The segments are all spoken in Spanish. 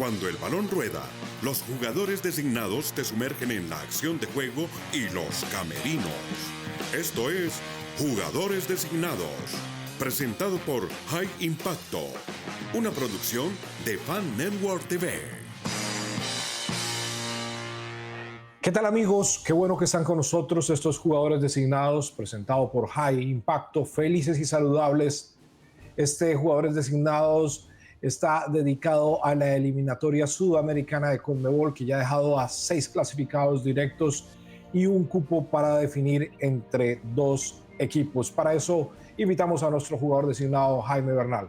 Cuando el balón rueda, los jugadores designados te sumergen en la acción de juego y los camerinos. Esto es Jugadores Designados, presentado por High Impacto, una producción de Fan Network TV. ¿Qué tal, amigos? Qué bueno que están con nosotros estos Jugadores Designados, presentado por High Impacto, felices y saludables. Jugadores Designados está dedicado a la eliminatoria sudamericana de Conmebol, que ya ha dejado a 6 clasificados directos y un cupo para definir entre 2 equipos. Para eso invitamos a nuestro jugador designado, Jaime Bernal.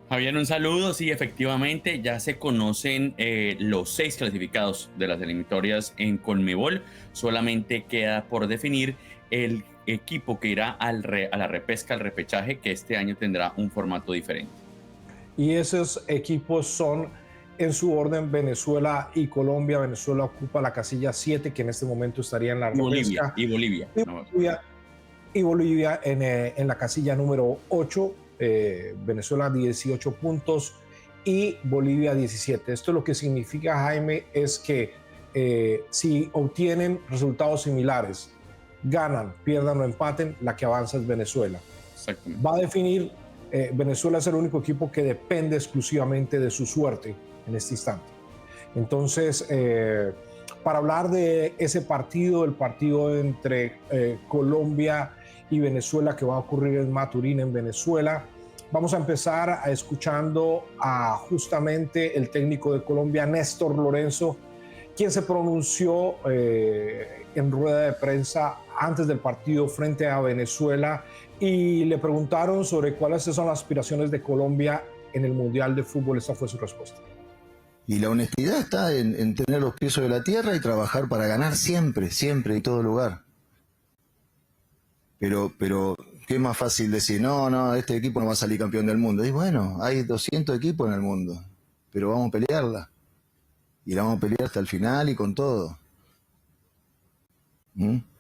Javier, un saludo. Sí, efectivamente, ya se conocen los 6 clasificados de las eliminatorias en Conmebol. Solamente queda por definir el equipo que irá a la repesca, al repechaje, que este año tendrá un formato diferente. Y esos equipos son, en su orden, Venezuela y Colombia. Venezuela ocupa la casilla 7, que en este momento estaría en la repesca. Y Bolivia. Y Bolivia en la casilla número 8. Venezuela 18 puntos y Bolivia 17. Esto lo que significa, Jaime, es que si obtienen resultados similares, ganan, pierdan o empaten, la que avanza es Venezuela. Exactamente. Va a definir, Venezuela es el único equipo que depende exclusivamente de su suerte en este instante. Entonces, para hablar de ese partido, el partido entre Colombia y Venezuela, que va a ocurrir en Maturín, en Venezuela, vamos a empezar escuchando a justamente el técnico de Colombia, Néstor Lorenzo, quien se pronunció en rueda de prensa antes del partido frente a Venezuela, y le preguntaron sobre cuáles son las aspiraciones de Colombia en el Mundial de Fútbol. Esta fue su respuesta. Y la honestidad está en tener los pies sobre la tierra y trabajar para ganar siempre, siempre y todo lugar. Pero qué más fácil decir, no, este equipo no va a salir campeón del mundo. Y bueno, hay 200 equipos en el mundo, pero vamos a pelearla. Y la vamos a pelear hasta el final y con todo.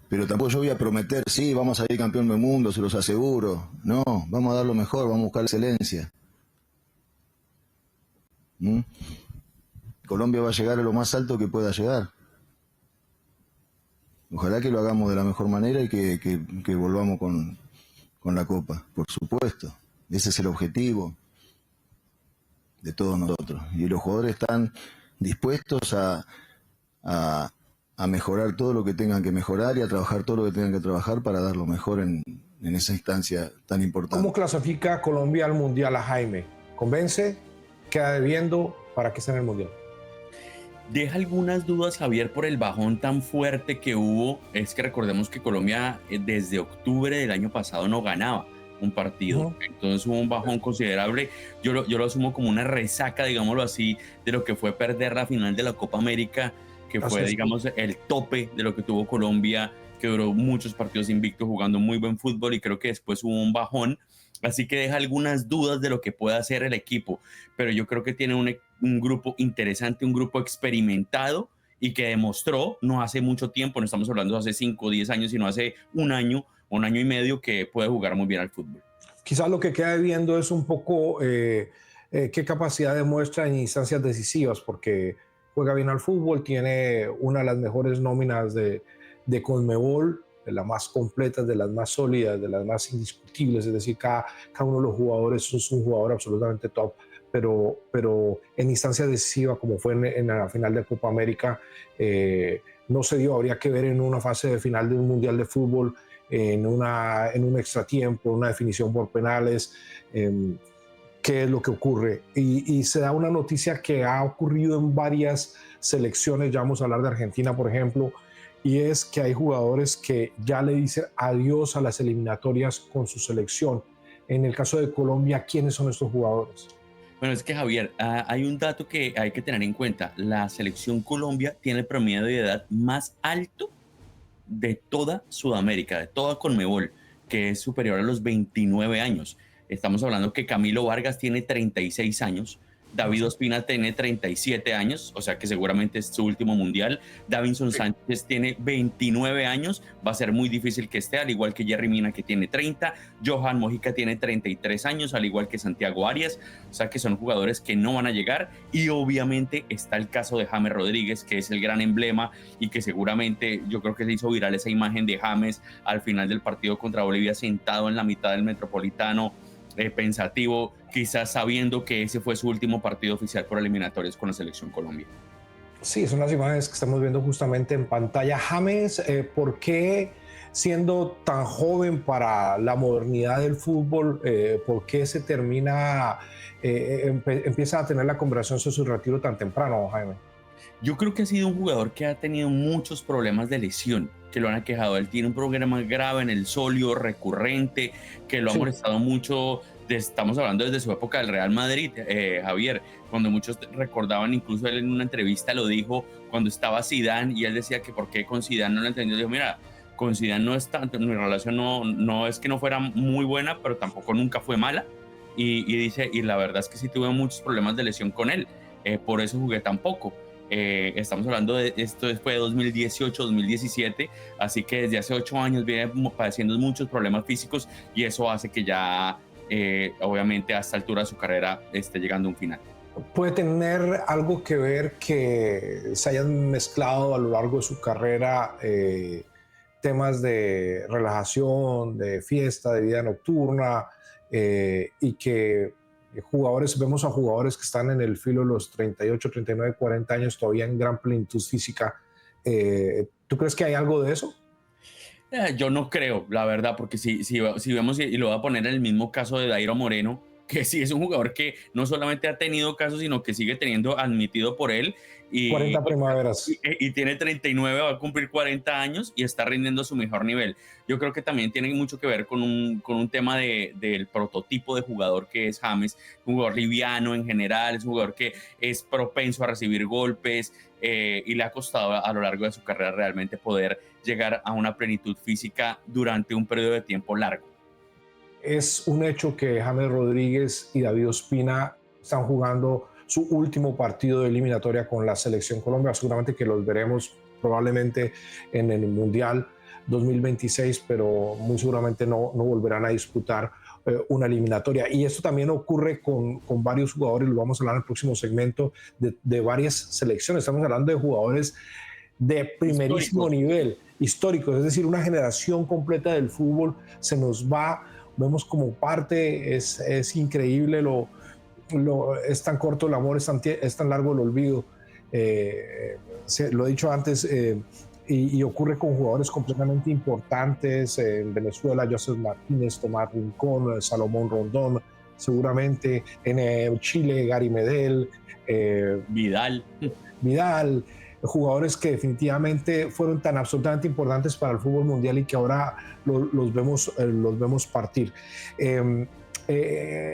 Pero tampoco yo voy a prometer, sí, vamos a salir campeón del mundo, se los aseguro. No, vamos a dar lo mejor, vamos a buscar excelencia. Colombia va a llegar a lo más alto que pueda llegar. Ojalá que lo hagamos de la mejor manera y que volvamos con la Copa, por supuesto. Ese es el objetivo de todos nosotros. Y los jugadores están dispuestos a mejorar todo lo que tengan que mejorar y a trabajar todo lo que tengan que trabajar para dar lo mejor en esa instancia tan importante. ¿Cómo clasifica Colombia al Mundial, a Jaime? ¿Convence? ¿Queda debiendo para que esté en el Mundial? Deja algunas dudas, Javier, por el bajón tan fuerte que hubo. Es que recordemos que Colombia desde octubre del año pasado no ganaba un partido. Entonces hubo un bajón considerable. Yo lo asumo como una resaca, digámoslo así, de lo que fue perder la final de la Copa América, que fue, digamos, el tope de lo que tuvo Colombia, que duró muchos partidos invictos jugando muy buen fútbol, y creo que después hubo un bajón. Así que deja algunas dudas de lo que puede hacer el equipo, pero yo creo que tiene un grupo interesante, un grupo experimentado y que demostró no hace mucho tiempo, no estamos hablando de hace 5 o 10 años, sino hace un año y medio, que puede jugar muy bien al fútbol. Quizás lo que queda viendo es un poco qué capacidad demuestra en instancias decisivas, porque juega bien al fútbol, tiene una de las mejores nóminas de Conmebol, de las más completas, de las más sólidas, de las más indiscutibles. Es decir, cada uno de los jugadores es un jugador absolutamente top, pero en instancias decisivas, como fue en la final de Copa América, no se dio. Habría que ver en una fase de final de un Mundial de Fútbol, en un extratiempo, una definición por penales, qué es lo que ocurre. Y se da una noticia que ha ocurrido en varias selecciones. Ya vamos a hablar de Argentina, por ejemplo, y es que hay jugadores que ya le dicen adiós a las eliminatorias con su selección. En el caso de Colombia, ¿quiénes son estos jugadores? Bueno, es que, Javier, hay un dato que hay que tener en cuenta. La selección Colombia tiene el promedio de edad más alto de toda Sudamérica, de toda Conmebol, que es superior a los 29 años. Estamos hablando que Camilo Vargas tiene 36 años, David Ospina tiene 37 años, o sea que seguramente es su último mundial. Davinson Sánchez tiene 29 años, va a ser muy difícil que esté, al igual que Jerry Mina, que tiene 30. Johan Mojica tiene 33 años, al igual que Santiago Arias, o sea que son jugadores que no van a llegar. Y obviamente está el caso de James Rodríguez, que es el gran emblema y que seguramente, yo creo que se hizo viral esa imagen de James al final del partido contra Bolivia sentado en la mitad del Metropolitano, pensativo, quizás sabiendo que ese fue su último partido oficial por eliminatorias con la Selección Colombia. Sí, son las imágenes que estamos viendo justamente en pantalla. James, ¿por qué, siendo tan joven para la modernidad del fútbol, por qué se termina, empieza a tener la conversación sobre su retiro tan temprano, Jaime? Yo creo que ha sido un jugador que ha tenido muchos problemas de lesión, que lo han aquejado. Él tiene un problema grave en el sóleo, recurrente, que lo ha molestado mucho. Estamos hablando desde su época del Real Madrid, Javier, cuando muchos recordaban, incluso él en una entrevista lo dijo, cuando estaba Zidane, y él decía que por qué con Zidane no lo entendió. Dijo, mira, con Zidane no es tanto, mi relación no es que no fuera muy buena, pero tampoco nunca fue mala. Y dice, y la verdad es que sí tuve muchos problemas de lesión con él, por eso jugué tan poco. Estamos hablando de esto después de 2018, 2017, así que desde hace 8 años viene padeciendo muchos problemas físicos y eso hace que ya obviamente a esta altura de su carrera esté llegando a un final. ¿Puede tener algo que ver que se hayan mezclado a lo largo de su carrera temas de relajación, de fiesta, de vida nocturna, y que vemos a jugadores que están en el filo de los 38, 39, 40 años todavía en gran plenitud física? ¿Tú crees que hay algo de eso? Yo no creo, la verdad, porque si vemos, y lo voy a poner en el mismo caso de Dairo Moreno, que sí es un jugador que no solamente ha tenido casos, sino que sigue teniendo admitido por él. 40 primaveras. Y tiene 39, va a cumplir 40 años y está rindiendo a su mejor nivel. Yo creo que también tiene mucho que ver con un tema del prototipo de jugador que es James, un jugador liviano en general, es un jugador que es propenso a recibir golpes, y le ha costado a lo largo de su carrera realmente poder llegar a una plenitud física durante un periodo de tiempo largo. Es un hecho que James Rodríguez y David Ospina están jugando su último partido de eliminatoria con la Selección Colombia. Seguramente que los veremos probablemente en el Mundial 2026, pero muy seguramente no volverán a disputar una eliminatoria. Y esto también ocurre con varios jugadores, lo vamos a hablar en el próximo segmento, de varias selecciones. Estamos hablando de jugadores de primerísimo nivel, históricos, es decir, una generación completa del fútbol se nos va. Vemos como parte, es increíble, es tan corto el amor, es tan largo el olvido. Lo he dicho antes, y ocurre con jugadores completamente importantes en Venezuela: Joseph Martínez, Tomás Rincón, Salomón Rondón, seguramente en Chile, Gary Medel, Vidal, jugadores que definitivamente fueron tan absolutamente importantes para el fútbol mundial y que ahora los vemos partir.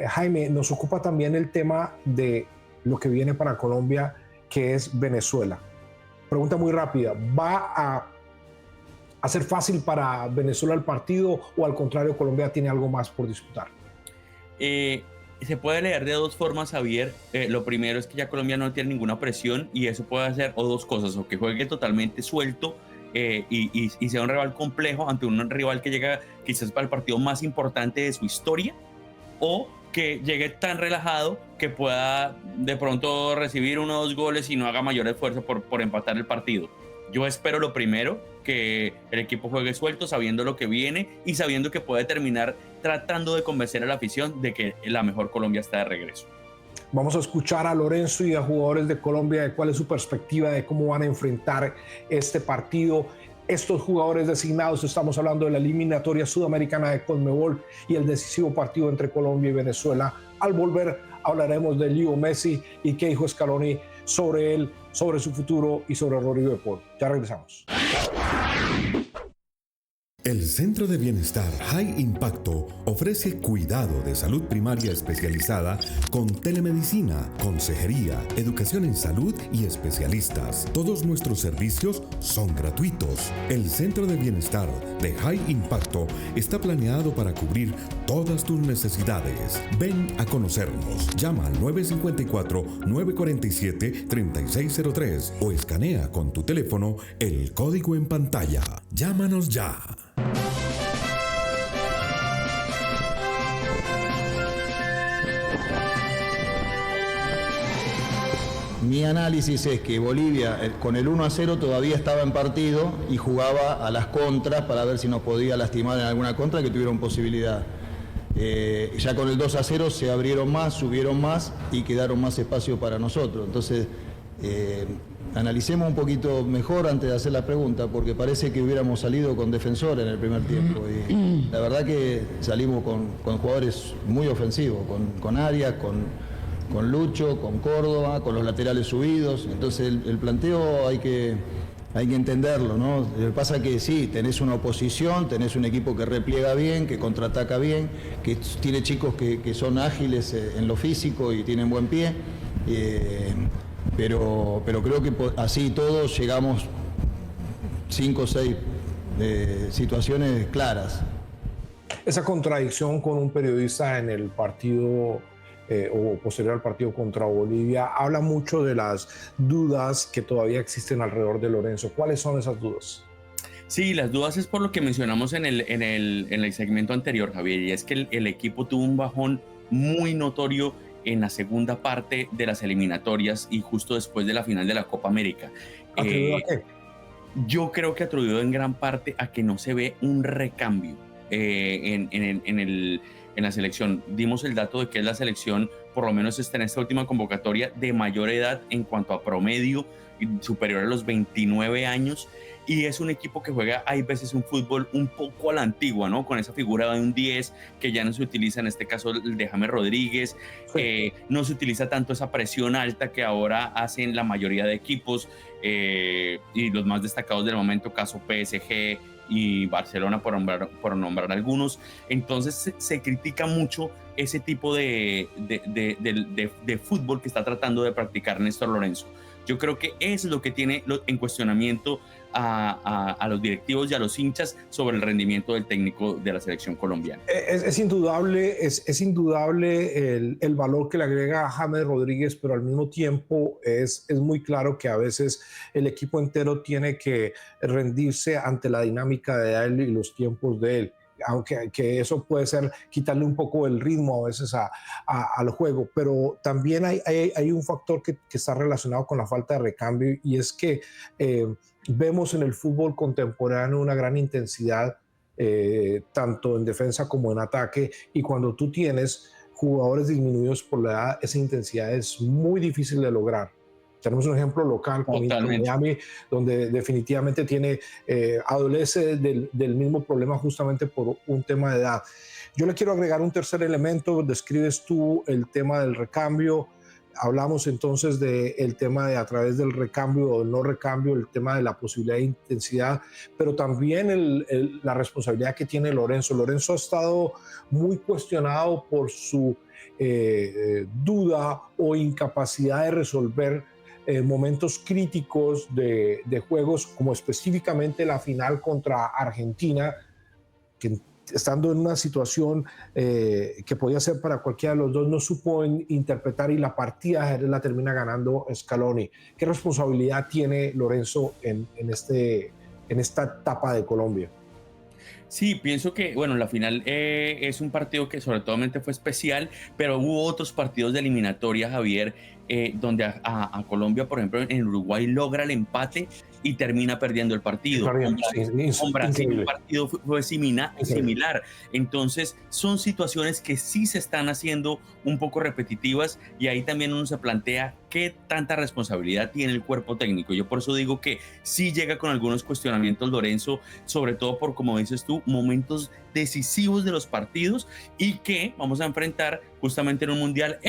Jaime, nos ocupa también el tema de lo que viene para Colombia, que es Venezuela. Pregunta muy rápida: ¿va a ser fácil para Venezuela el partido o al contrario Colombia tiene algo más por disputar? Se puede leer de dos formas, Javier. Lo primero es que ya Colombia no tiene ninguna presión y eso puede hacer o dos cosas: o que juegue totalmente suelto y sea un rival complejo ante un rival que llega quizás para el partido más importante de su historia, o que llegue tan relajado que pueda de pronto recibir 1 o 2 goles y no haga mayor esfuerzo por empatar el partido. Yo espero lo primero, que el equipo juegue suelto, sabiendo lo que viene y sabiendo que puede terminar tratando de convencer a la afición de que la mejor Colombia está de regreso. Vamos a escuchar a Lorenzo y a jugadores de Colombia de cuál es su perspectiva de cómo van a enfrentar este partido. Estos jugadores designados, estamos hablando de la eliminatoria sudamericana de Conmebol y el decisivo partido entre Colombia y Venezuela. Al volver hablaremos de Leo Messi y qué dijo Scaloni sobre él, sobre su futuro y sobre Rodrigo de Paul. Ya regresamos. El Centro de Bienestar High Impacto ofrece cuidado de salud primaria especializada con telemedicina, consejería, educación en salud y especialistas. Todos nuestros servicios son gratuitos. El Centro de Bienestar de High Impacto está planeado para cubrir todas tus necesidades. Ven a conocernos. Llama al 954-947-3603 o escanea con tu teléfono el código en pantalla. Llámanos ya. Mi análisis es que Bolivia con el 1-0 todavía estaba en partido y jugaba a las contras para ver si nos podía lastimar en alguna contra que tuvieron posibilidad. Ya con el 2-0 se abrieron más, subieron más y quedaron más espacio para nosotros. Entonces, analicemos un poquito mejor antes de hacer la pregunta, porque parece que hubiéramos salido con Defensor en el primer tiempo. Y la verdad que salimos con jugadores muy ofensivos, con Arias, con Lucho, con Córdoba, con los laterales subidos. Entonces el planteo hay que entenderlo, ¿no? Lo que pasa es que sí, tenés una oposición, tenés un equipo que repliega bien, que contraataca bien, que tiene chicos que son ágiles en lo físico y tienen buen pie. Pero creo que así todos llegamos 5 o 6 situaciones claras. Esa contradicción con un periodista en el partido o posterior al partido contra Bolivia habla mucho de las dudas que todavía existen alrededor de Lorenzo. ¿Cuáles son esas dudas? Sí, las dudas es por lo que mencionamos en el segmento anterior, Javier, y es que el equipo tuvo un bajón muy notorio en la segunda parte de las eliminatorias y justo después de la final de la Copa América. ¿Atribuido a qué? Yo creo que atribuido en gran parte a que no se ve un recambio en la selección. Dimos el dato de que es la selección, por lo menos está en esta última convocatoria, de mayor edad en cuanto a promedio, superior a los 29 años, y es un equipo que juega, hay veces, un fútbol un poco a la antigua, ¿no? Con esa figura de un 10 que ya no se utiliza, en este caso el de James Rodríguez, sí. No se utiliza tanto esa presión alta que ahora hacen la mayoría de equipos, y los más destacados del momento, caso PSG y Barcelona, por nombrar algunos. Entonces se critica mucho ese tipo de fútbol que está tratando de practicar Néstor Lorenzo. Yo creo que es lo que tiene en cuestionamiento a los directivos y a los hinchas sobre el rendimiento del técnico de la selección colombiana. Es indudable el valor que le agrega a James Rodríguez, pero al mismo tiempo es muy claro que a veces el equipo entero tiene que rendirse ante la dinámica de él y los tiempos de él. Aunque que eso puede ser quitarle un poco el ritmo a veces al juego, pero también hay un factor que está relacionado con la falta de recambio, y es que vemos en el fútbol contemporáneo una gran intensidad, tanto en defensa como en ataque, y cuando tú tienes jugadores disminuidos por la edad, esa intensidad es muy difícil de lograr. Tenemos un ejemplo local con Inter Miami, donde definitivamente adolece del mismo problema justamente por un tema de edad. Yo le quiero agregar un tercer elemento. Describes tú el tema del recambio. Hablamos entonces del tema de a través del recambio o no recambio, el tema de la posibilidad de intensidad, pero también la responsabilidad que tiene Lorenzo. Lorenzo ha estado muy cuestionado por su duda o incapacidad de resolver momentos críticos de juegos, como específicamente la final contra Argentina, que estando en una situación que podía ser para cualquiera de los dos, no supo interpretar, y la partida la termina ganando Scaloni. ¿Qué responsabilidad tiene Lorenzo en esta etapa de Colombia? Sí, pienso que, bueno, la final es un partido que sobre todo fue especial, pero hubo otros partidos de eliminatoria, Javier, donde a Colombia, por ejemplo, en Uruguay logra el empate y termina perdiendo el partido. Con Brasil el partido fue similar. Entonces, son situaciones que sí se están haciendo un poco repetitivas, y ahí también uno se plantea qué tanta responsabilidad tiene el cuerpo técnico. Yo por eso digo que sí llega con algunos cuestionamientos Lorenzo, sobre todo por, como dices tú, momentos decisivos de los partidos, y que vamos a enfrentar justamente en un mundial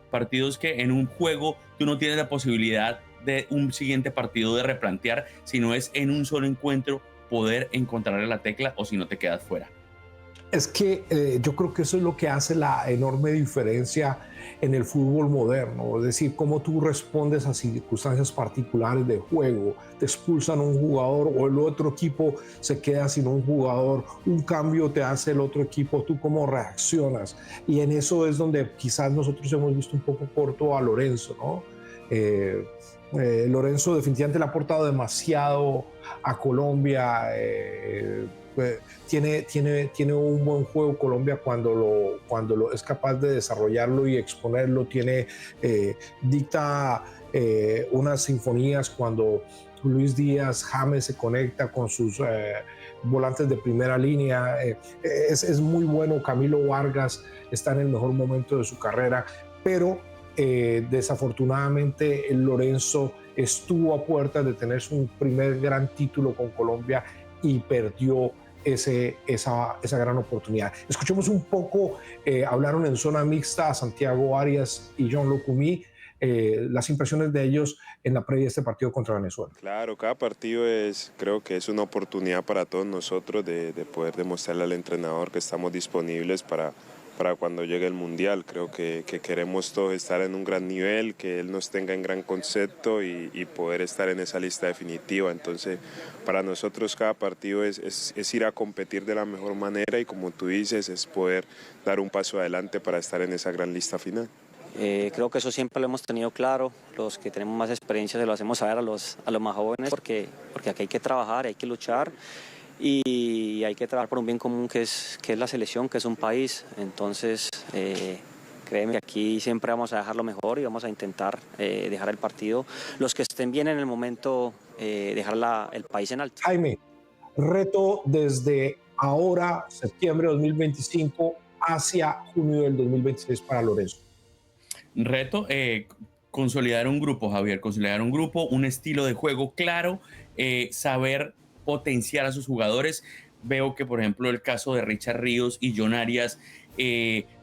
partidos que en un juego tú no tienes la posibilidad de un siguiente partido de replantear, sino es en un solo encuentro poder encontrarle la tecla o si no te quedas fuera. Es que yo creo que eso es lo que hace la enorme diferencia en el fútbol moderno, es decir, cómo tú respondes a circunstancias particulares de juego, te expulsan un jugador o el otro equipo se queda sin un jugador, un cambio te hace el otro equipo, tú cómo reaccionas, y en eso es donde quizás nosotros hemos visto un poco corto a Lorenzo, ¿no? Lorenzo definitivamente le ha aportado demasiado a Colombia. Tiene un buen juego Colombia cuando lo es capaz de desarrollarlo y exponerlo. Dicta unas sinfonías cuando Luis Díaz, James se conecta con sus volantes de primera línea. Es muy bueno. Camilo Vargas está en el mejor momento de su carrera, pero desafortunadamente Lorenzo estuvo a puertas de tener su primer gran título con Colombia y perdió esa gran oportunidad. Escuchemos un poco, hablaron en zona mixta Santiago Arias y John Locumí, las impresiones de ellos en la previa de este partido contra Venezuela. Claro, cada partido creo que es una oportunidad para todos nosotros de poder demostrarle al entrenador que estamos disponibles para cuando llegue el Mundial. Creo que queremos todos estar en un gran nivel, que él nos tenga en gran concepto y poder estar en esa lista definitiva. Entonces, para nosotros cada partido es ir a competir de la mejor manera y, como tú dices, es poder dar un paso adelante para estar en esa gran lista final. Creo que eso siempre lo hemos tenido claro. Los que tenemos más experiencia se lo hacemos saber a los más jóvenes, porque aquí hay que trabajar, hay que luchar. Y hay que trabajar por un bien común que es la selección, que es un país. Entonces, créeme que aquí siempre vamos a dejar lo mejor y vamos a intentar dejar el partido, los que estén bien en el momento, dejar el país en alto. Jaime, reto desde ahora, septiembre de 2025, hacia junio del 2026 para Lorenzo. Reto, consolidar un grupo, Javier, consolidar un grupo, un estilo de juego claro, saber potenciar a sus jugadores. Veo que, por ejemplo, el caso de Richard Ríos y John Arias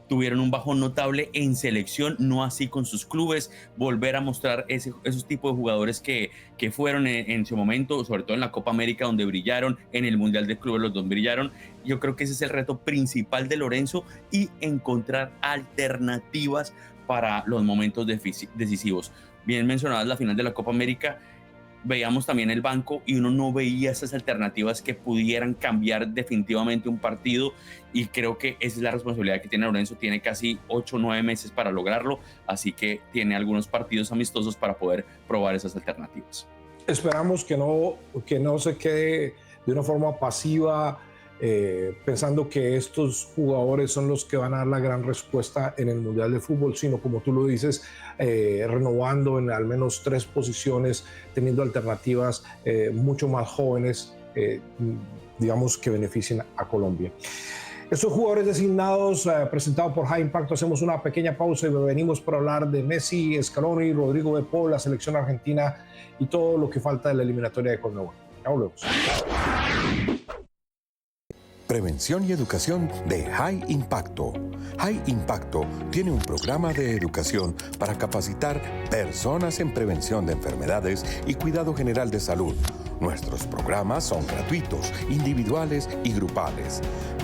tuvieron un bajón notable en selección, no así con sus clubes. Volver a mostrar esos tipos de jugadores que fueron en su momento, sobre todo en la Copa América, donde brillaron, en el Mundial de Clubes los dos brillaron. Yo creo que ese es el reto principal de Lorenzo, y encontrar alternativas para los momentos decisivos. Bien mencionadas la final de la Copa América, veíamos también el banco y uno no veía esas alternativas que pudieran cambiar definitivamente un partido, y creo que esa es la responsabilidad que tiene Lorenzo. Tiene casi 8 o 9 meses para lograrlo, así que tiene algunos partidos amistosos para poder probar esas alternativas. Esperamos que no se quede de una forma pasiva, pensando que estos jugadores son los que van a dar la gran respuesta en el Mundial de Fútbol, sino, como tú lo dices, renovando en al menos 3 posiciones, teniendo alternativas mucho más jóvenes, digamos, que beneficien a Colombia. Estos jugadores designados, presentados por High Impacto. Hacemos una pequeña pausa y venimos para hablar de Messi, Scaloni, Rodrigo de Paul, la selección argentina y todo lo que falta de la eliminatoria de CONMEBOL. Ya volvemos. Prevención y educación de High Impacto. High Impacto tiene un programa de educación para capacitar personas en prevención de enfermedades y cuidado general de salud. Nuestros programas son gratuitos, individuales y grupales.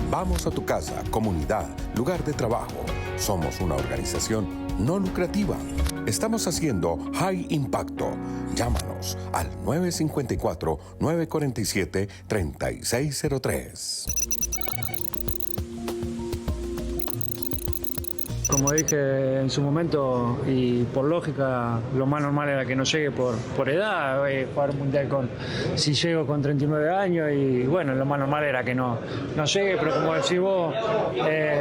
Vamos a tu casa, comunidad, lugar de trabajo. Somos una organización no lucrativa. Estamos haciendo High Impacto. Llámanos al 954-947-3603. Como dije en su momento, y por lógica, lo más normal era que no llegue por edad, jugar un mundial si llego con 39 años, y bueno, lo más normal era que no llegue, pero como decís vos,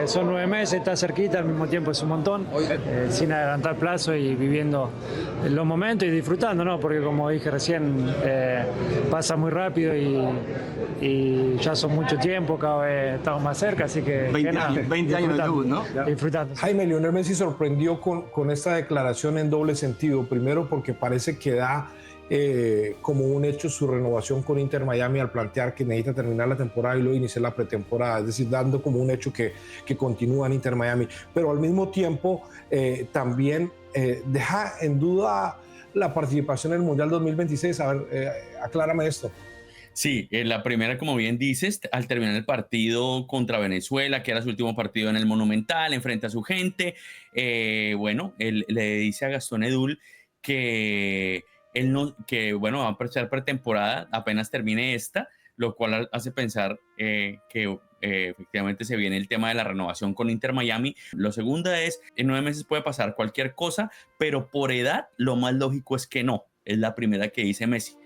son 9 meses, está cerquita, al mismo tiempo es un montón, sin adelantar plazo y viviendo los momentos y disfrutando, ¿no? Porque como dije recién, pasa muy rápido y ya son mucho tiempo, cada vez estamos más cerca, así que 20 años de debut, ¿no? Disfrutando. Jaime, Lionel Messi sorprendió con esta declaración en doble sentido. Primero, porque parece que da como un hecho su renovación con Inter Miami al plantear que necesita terminar la temporada y luego iniciar la pretemporada, es decir, dando como un hecho que continúa en Inter Miami. Pero al mismo tiempo también deja en duda la participación en el Mundial 2026. A ver, aclárame esto. Sí, la primera, como bien dices, al terminar el partido contra Venezuela, que era su último partido en el Monumental, enfrente a su gente, bueno, él le dice a Gastón Edul que él no, que bueno, va a empezar pretemporada apenas termine esta, lo cual hace pensar que efectivamente se viene el tema de la renovación con Inter Miami. Lo segundo es, en 9 meses puede pasar cualquier cosa, pero por edad lo más lógico es que no. Es la primera que dice Messi.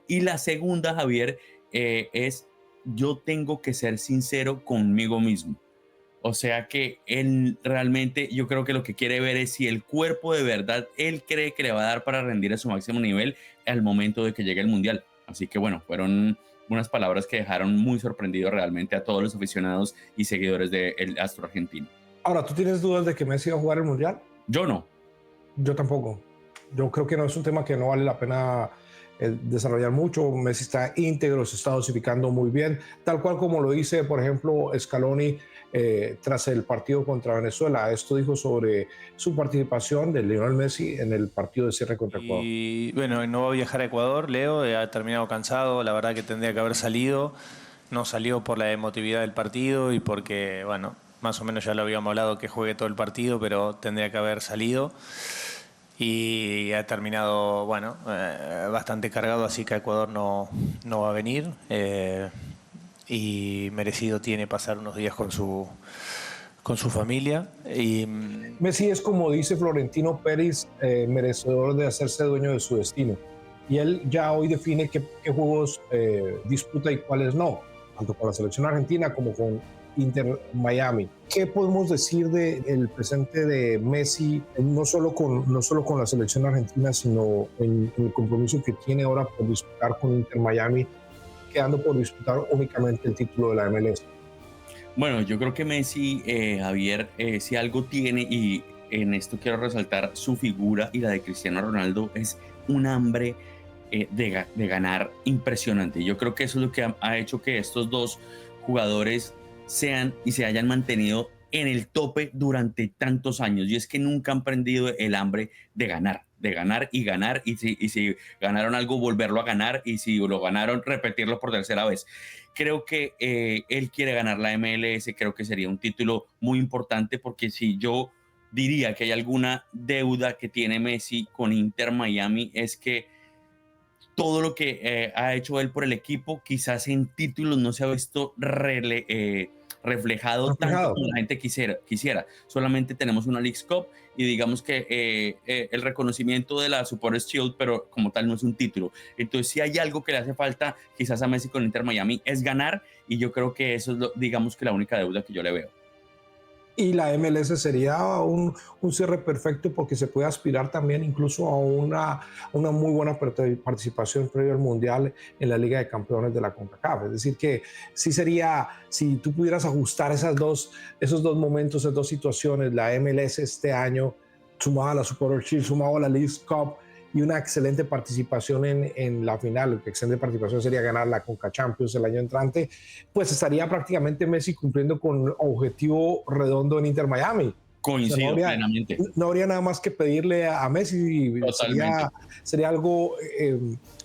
Y la segunda, Javier, es yo tengo que ser sincero conmigo mismo. O sea que él realmente, yo creo que lo que quiere ver es si el cuerpo de verdad él cree que le va a dar para rendir a su máximo nivel al momento de que llegue el Mundial. Así que bueno, fueron unas palabras que dejaron muy sorprendidos realmente a todos los aficionados y seguidores del astro argentino. Ahora, ¿tú tienes dudas de que Messi va a jugar el Mundial? Yo no. Yo tampoco. Yo creo que no es un tema que no vale la pena desarrollar mucho. Messi está íntegro, se está dosificando muy bien, tal cual como lo dice, por ejemplo, Scaloni tras el partido contra Venezuela. Esto dijo sobre su participación de Lionel Messi en el partido de cierre contra Ecuador. Y bueno, no va a viajar a Ecuador, Leo, ha terminado cansado, la verdad que tendría que haber salido, no salió por la emotividad del partido y porque, bueno, más o menos ya lo habíamos hablado que juegue todo el partido, pero tendría que haber salido. Y ha terminado, bueno, bastante cargado, así que a Ecuador no va a venir. Y merecido tiene pasar unos días con su familia. Y Messi es, como dice Florentino Pérez, merecedor de hacerse dueño de su destino. Y él ya hoy define qué juegos disputa y cuáles no, tanto con la selección argentina como con Inter Miami. ¿Qué podemos decir del presente de Messi, no solo con la selección argentina, sino en el compromiso que tiene ahora por disputar con Inter Miami, quedando por disputar únicamente el título de la MLS? Bueno, yo creo que Messi, Javier, si algo tiene, y en esto quiero resaltar su figura y la de Cristiano Ronaldo, es un hambre de ganar impresionante. Yo creo que eso es lo que ha hecho que estos dos jugadores sean y se hayan mantenido en el tope durante tantos años, y es que nunca han perdido el hambre de ganar y ganar, y si ganaron algo, volverlo a ganar, y si lo ganaron, repetirlo por tercera vez. Creo que él quiere ganar la MLS, creo que sería un título muy importante, porque si yo diría que hay alguna deuda que tiene Messi con Inter Miami, es que todo lo que ha hecho él por el equipo, quizás en títulos no se ha visto reflejado tanto como la gente quisiera. Solamente tenemos una Leagues Cup y digamos que el reconocimiento de la Supporters Shield, pero como tal no es un título. Entonces, si hay algo que le hace falta quizás a Messi con Inter Miami es ganar, y yo creo que eso es digamos que la única deuda que yo le veo. Y la MLS sería un cierre perfecto, porque se puede aspirar también incluso a una muy buena participación previo al Mundial en la Liga de Campeones de la CONCACAF. Es decir, que sí sería, si tú pudieras ajustar esos dos momentos, esas dos situaciones, la MLS este año, sumado a la Super Shield, sumado a la Leagues Cup, y una excelente participación en la final, excelente participación sería ganar la Conca Champions el año entrante, pues estaría prácticamente Messi cumpliendo con objetivo redondo en Inter Miami. Coincido, o sea, plenamente. No habría nada más que pedirle a Messi. Sería algo,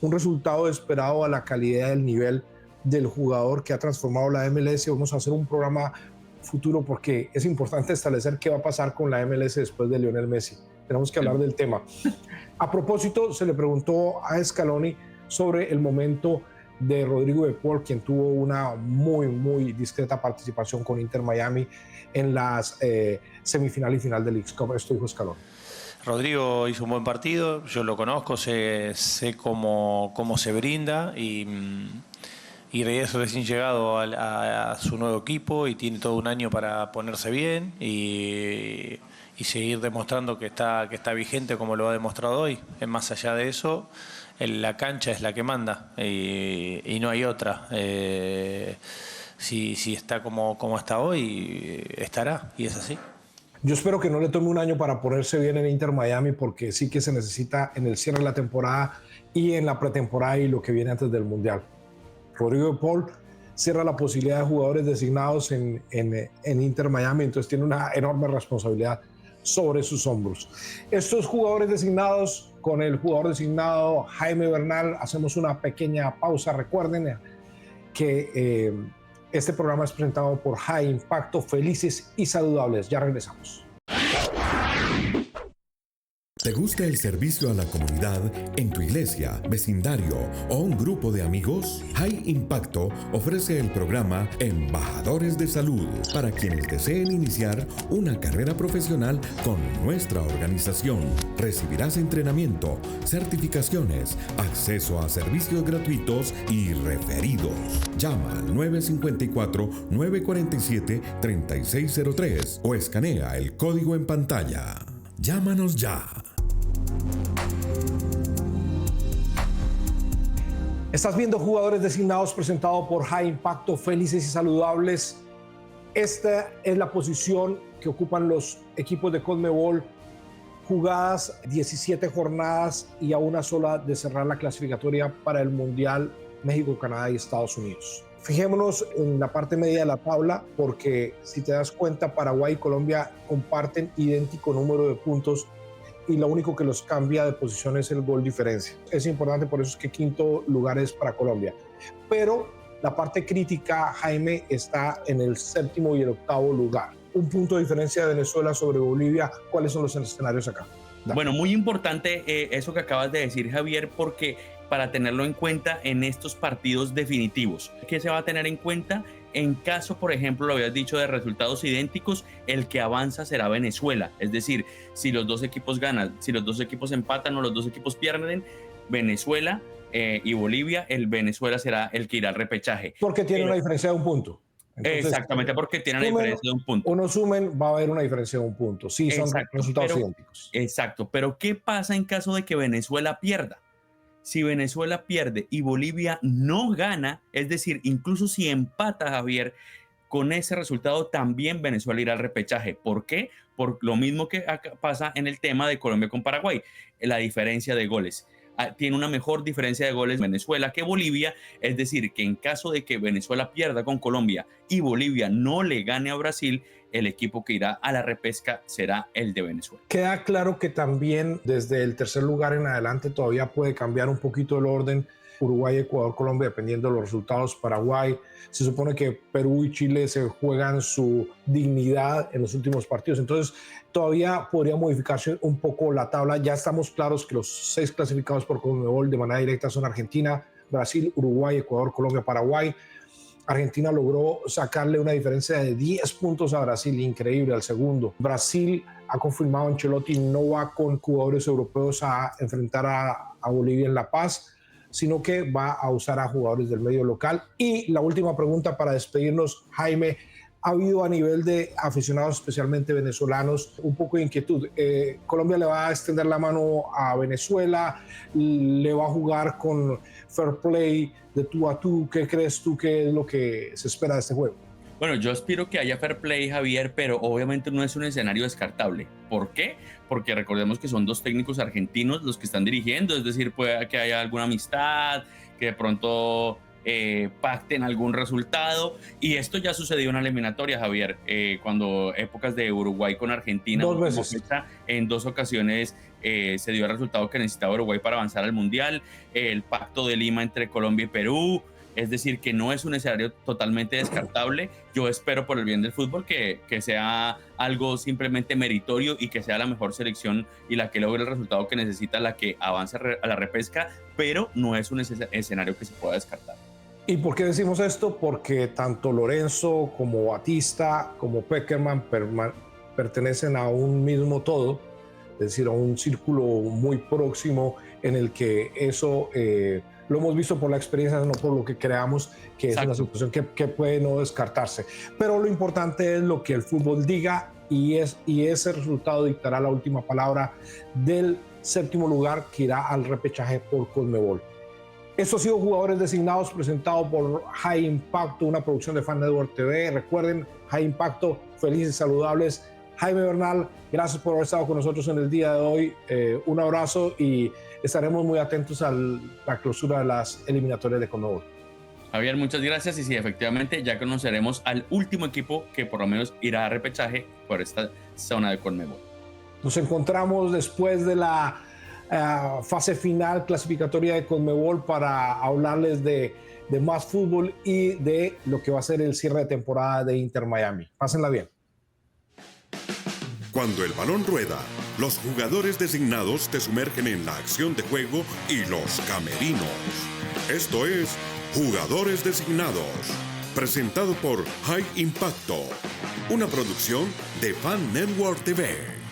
un resultado esperado a la calidad del nivel del jugador que ha transformado la MLS. Vamos a hacer un programa futuro, porque es importante establecer qué va a pasar con la MLS después de Lionel Messi. Tenemos que hablar del tema. A propósito, se le preguntó a Scaloni sobre el momento de Rodrigo de Paul, quien tuvo una muy discreta participación con Inter Miami en las semifinal y final de Leagues Cup. Esto dijo Scaloni. Rodrigo hizo un buen partido, yo lo conozco, sé cómo se brinda, y es recién llegado a su nuevo equipo y tiene todo un año para ponerse bien y seguir demostrando que está vigente como lo ha demostrado hoy. Más allá de eso, la cancha es la que manda y no hay otra. Si está como está hoy, estará, y es así. Yo espero que no le tome un año para ponerse bien en Inter Miami, porque sí que se necesita en el cierre de la temporada y en la pretemporada y lo que viene antes del Mundial. Rodrigo de Paul cierra la posibilidad de jugadores designados en Inter Miami, entonces tiene una enorme responsabilidad sobre sus hombros. Estos jugadores designados, con el jugador designado Jaime Bernal, hacemos una pequeña pausa. Recuerden, que este programa es presentado por High Impacto, felices y saludables. Ya regresamos. ¿Te gusta el servicio a la comunidad en tu iglesia, vecindario o un grupo de amigos? High Impacto ofrece el programa Embajadores de Salud para quienes deseen iniciar una carrera profesional con nuestra organización. Recibirás entrenamiento, certificaciones, acceso a servicios gratuitos y referidos. Llama al 954-947-3603 o escanea el código en pantalla. Llámanos ya. Estás viendo Jugadores Designados, presentado por High Impacto, felices y saludables. Esta es la posición que ocupan los equipos de CONMEBOL, jugadas 17 jornadas y a una sola de cerrar la clasificatoria para el Mundial México, Canadá y Estados Unidos. Fijémonos en la parte media de la tabla, porque si te das cuenta, Paraguay y Colombia comparten idéntico número de puntos y lo único que los cambia de posición es el gol diferencia. Es importante, por eso es que quinto lugar es para Colombia. Pero la parte crítica, Jaime, está en el séptimo y el octavo lugar. Un punto de diferencia de Venezuela sobre Bolivia. ¿Cuáles son los escenarios acá? Bueno, muy importante eso que acabas de decir, Javier, porque para tenerlo en cuenta en estos partidos definitivos. ¿Qué se va a tener en cuenta? En caso, por ejemplo, lo habías dicho, de resultados idénticos, el que avanza será Venezuela. Es decir, si los dos equipos ganan, si los dos equipos empatan o los dos equipos pierden, Venezuela y Bolivia, el Venezuela será el que irá al repechaje. Porque tiene una diferencia de un punto. Entonces, exactamente, porque tiene una diferencia de un punto. Uno sumen, va a haber una diferencia de un punto. Sí, son resultados idénticos. Exacto, pero ¿qué pasa en caso de que Venezuela pierda? Si Venezuela pierde y Bolivia no gana, es decir, incluso si empata, Javier, con ese resultado también Venezuela irá al repechaje. ¿Por qué? Por lo mismo que pasa en el tema de Colombia con Paraguay, la diferencia de goles. Tiene una mejor diferencia de goles Venezuela que Bolivia, es decir, que en caso de que Venezuela pierda con Colombia y Bolivia no le gane a Brasil, el equipo que irá a la repesca será el de Venezuela. Queda claro que también desde el tercer lugar en adelante todavía puede cambiar un poquito el orden. Uruguay, Ecuador, Colombia, dependiendo de los resultados. Paraguay, se supone que Perú y Chile se juegan su dignidad en los últimos partidos, entonces todavía podría modificarse un poco la tabla. Ya estamos claros que los 6 clasificados por CONMEBOL de manera directa son Argentina, Brasil, Uruguay, Ecuador, Colombia, Paraguay. Argentina logró sacarle una diferencia de 10 puntos a Brasil, increíble, al segundo. Brasil ha confirmado, Ancelotti no va con jugadores europeos a enfrentar a Bolivia en La Paz, sino que va a usar a jugadores del medio local. Y la última pregunta para despedirnos, Jaime, ha habido a nivel de aficionados, especialmente venezolanos, un poco de inquietud. Colombia le va a extender la mano a Venezuela, le va a jugar con fair play de tú a tú. ¿Qué crees tú que es lo que se espera de este juego? Bueno, yo espero que haya fair play, Javier, pero obviamente no es un escenario descartable. ¿Por qué? Porque recordemos que son dos técnicos argentinos los que están dirigiendo, es decir, puede que haya alguna amistad, que de pronto pacten algún resultado, y esto ya sucedió en la eliminatoria, Javier, cuando épocas de Uruguay con Argentina, 2 veces. en 2 ocasiones se dio el resultado que necesitaba Uruguay para avanzar al Mundial, el pacto de Lima entre Colombia y Perú. Es decir, que no es un escenario totalmente descartable. Yo espero, por el bien del fútbol, que sea algo simplemente meritorio y que sea la mejor selección y la que logre el resultado que necesita, la que avance a la repesca, pero no es un escenario que se pueda descartar. ¿Y por qué decimos esto? Porque tanto Lorenzo como Batista como Peckerman pertenecen a un mismo todo, es decir, a un círculo muy próximo en el que eso... lo hemos visto por la experiencia, no por lo que creamos, que Exacto. Es una situación que puede no descartarse. Pero lo importante es lo que el fútbol diga y ese resultado dictará la última palabra del séptimo lugar que irá al repechaje por CONMEBOL. Esto ha sido Jugadores Designados, presentado por High Impacto, una producción de Fan Network TV. Recuerden, High Impacto, felices y saludables. Jaime Bernal, gracias por haber estado con nosotros en el día de hoy. Un abrazo y estaremos muy atentos a la clausura de las eliminatorias de CONMEBOL. Javier, muchas gracias. Y sí, efectivamente, ya conoceremos al último equipo que por lo menos irá a repechaje por esta zona de CONMEBOL. Nos encontramos después de la fase final clasificatoria de CONMEBOL para hablarles de de más fútbol y de lo que va a ser el cierre de temporada de Inter Miami. Pásenla bien. Cuando el balón rueda, los jugadores designados te sumergen en la acción de juego y los camerinos. Esto es Jugadores Designados, presentado por High Impacto, una producción de Fan Network TV.